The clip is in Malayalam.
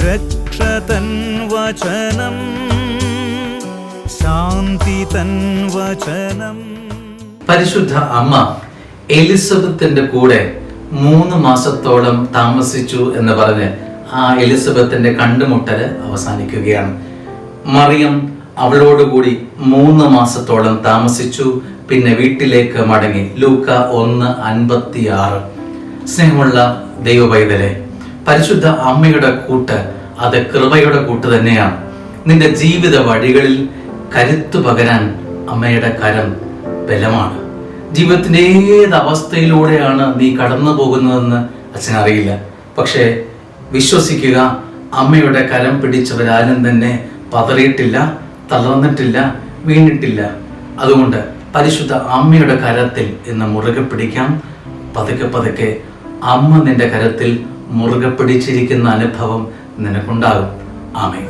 രക്ഷതൻ വചനം, ശാന്തി തൻ വചനം. പരിശുദ്ധ അമ്മ എലിസബത്തിന്റെ കൂടെ 3 മാസത്തോളം താമസിച്ചു എന്ന് പറഞ്ഞ് ആ എലിസബത്തിന്റെ കണ്ടുമുട്ടല് അവസാനിക്കുകയാണ്. മറിയം അവളോടുകൂടി 3 മാസത്തോളം താമസിച്ചു. പിന്നെ വീട്ടിലേക്ക് മടങ്ങി. ലൂക്ക 1:56. സ്നേഹമുള്ള ദൈവപൈതലെ, പരിശുദ്ധ അമ്മയുടെ കൂട്ട് അത് കൃപയുടെ കൂട്ട് തന്നെയാണ്. നിന്റെ ജീവിത വഴികളിൽ കരുത്തു പകരാൻ അമ്മയുടെ കരം ബലമാണ്. ജീവിതത്തിൻ്റെ ഏത് അവസ്ഥയിലൂടെയാണ് നീ കടന്നു പോകുന്നതെന്ന് അച്ഛനറിയില്ല. പക്ഷേ വിശ്വസിക്കുക, അമ്മയുടെ കരം പിടിച്ചവരാരും തന്നെ പതറിയിട്ടില്ല, തളർന്നിട്ടില്ല, വീണിട്ടില്ല. അതുകൊണ്ട് പരിശുദ്ധ അമ്മയുടെ കരത്തിൽ ഇന്ന് മുറുകെ പിടിക്കാം. പതുക്കെ പതുക്കെ അമ്മ നിന്റെ കരത്തിൽ മുറുകെ പിടിച്ചിരിക്കുന്ന അനുഭവം നിനക്കുണ്ടാകും. ആമേൻ.